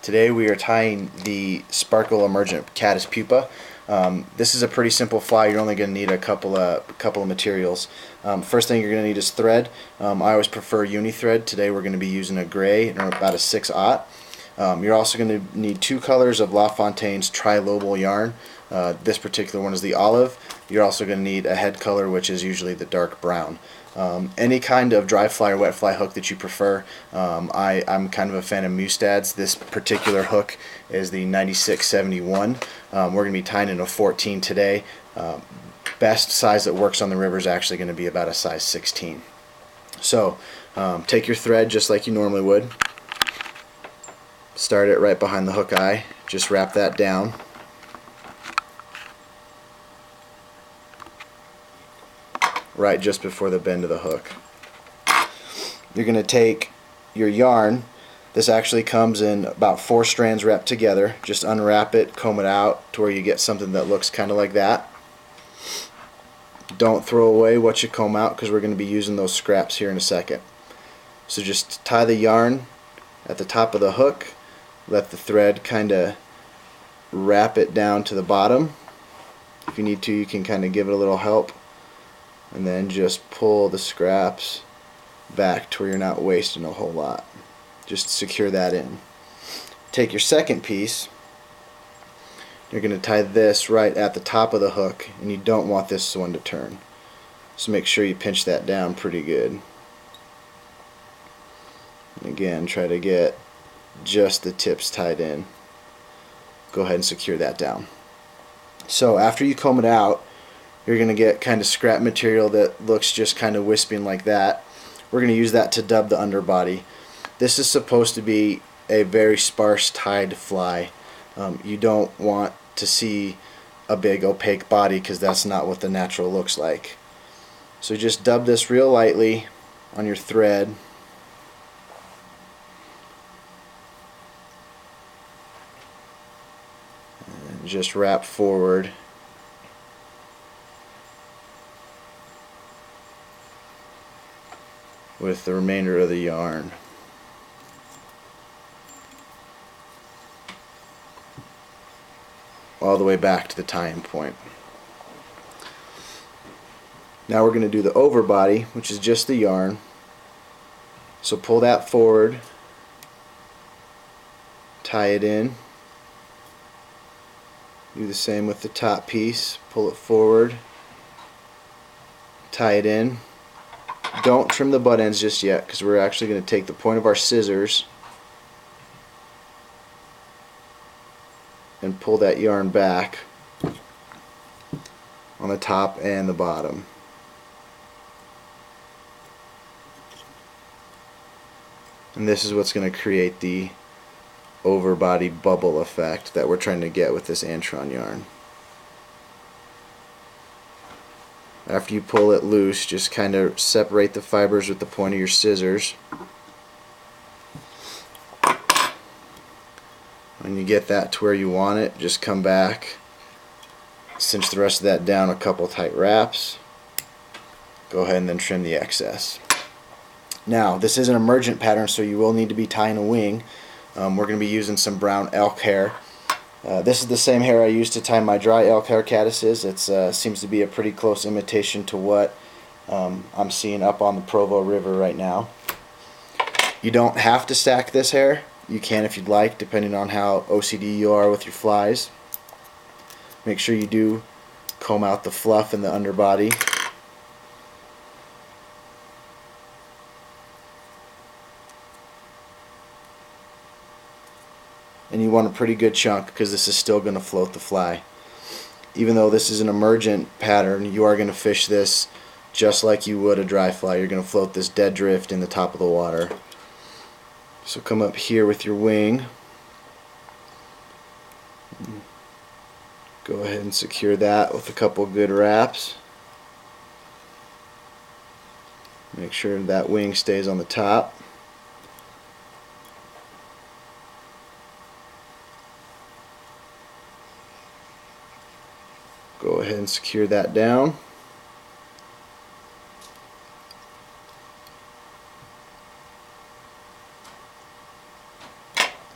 Today we are tying the Sparkle Emergent Caddis Pupa. This is a pretty simple fly. You're only going to need a couple of materials. First thing you're going to need is thread. I always prefer uni thread. Today we're going to be using a gray and about a 6/0. You're also going to need two colors of LaFontaine's trilobal yarn. This particular one is the olive. You're also going to need a head color, which is usually the dark brown. Any kind of dry fly or wet fly hook that you prefer. I'm kind of a fan of Mustad's. This particular hook is the 9671. We're going to be tying in a 14 today. Best size that works on the river is actually going to be about a size 16. So take your thread just like you normally would. Start it right behind the hook eye. Just wrap that down. Right just before the bend of the hook. You're going to take your yarn. This actually comes in about 4 strands wrapped together. Just unwrap it, comb it out to where you get something that looks kind of like that. Don't throw away what you comb out because we're going to be using those scraps here in a second. So just tie the yarn at the top of the hook. Let the thread kind of wrap it down to the bottom. If you need to, you can kind of give it a little help. And then just pull the scraps back to where you're not wasting a whole lot. Just secure that in. Take your second piece. You're going to tie this right at the top of the hook, and you don't want this one to turn. So make sure you pinch that down pretty good. And again, try to get just the tips tied in. Go ahead and secure that down. So after you comb it out, you're going to get kind of scrap material that looks just kind of wisping like that. We're going to use that to dub the underbody. This is supposed to be a very sparse tied fly. You don't want to see a big opaque body because that's not what the natural looks like. So just dub this real lightly on your thread. And just wrap forward. With the remainder of the yarn. All the way back to the tying point. Now we're going to do the overbody, which is just the yarn. So pull that forward, tie it in. Do the same with the top piece, pull it forward, tie it in. Don't trim the butt ends just yet because we're actually going to take the point of our scissors and pull that yarn back on the top and the bottom. And this is what's going to create the overbody bubble effect that we're trying to get with this Antron yarn. After you pull it loose, just kind of separate the fibers with the point of your scissors. When you get that to where you want it, just come back, cinch the rest of that down a couple tight wraps. Go ahead and then trim the excess. Now, this is an emergent pattern, so you will need to be tying a wing. We're going to be using some brown elk hair. This is the same hair I use to tie my dry elk hair caddis's. It seems to be a pretty close imitation to what I'm seeing up on the Provo River right now. You don't have to stack this hair. You can if you'd like, depending on how OCD you are with your flies. Make sure you do comb out the fluff in the underbody. And you want a pretty good chunk because this is still going to float the fly. Even though this is an emergent pattern, you are going to fish this just like you would a dry fly. You're going to float this dead drift in the top of the water. So come up here with your wing. Go ahead and secure that with a couple good wraps. Make sure that wing stays on the top. Go ahead and secure that down.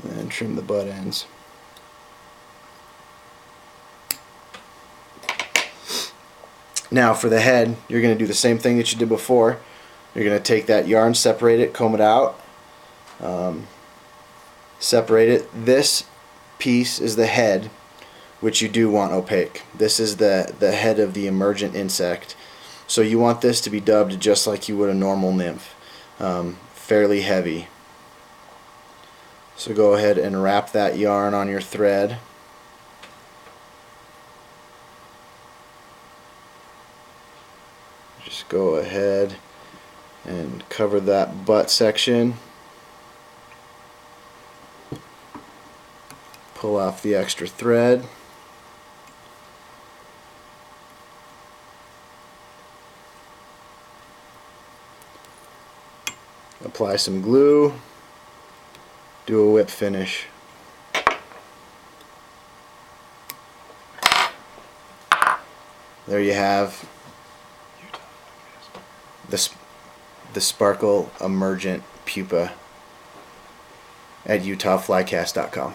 and then trim the butt ends. Now for the head, you're going to do the same thing that you did before. You're going to take that yarn, separate it, comb it out, separate it. This piece is the head, which you do want opaque. This is the head of the emergent insect. So you want this to be dubbed just like you would a normal nymph, fairly heavy. So go ahead and wrap that yarn on your thread. Just go ahead and cover that butt section. Pull off the extra thread. Apply some glue. Do a whip finish. There you have the Sparkle Emergent Pupa at UTAHFLYCAST.com.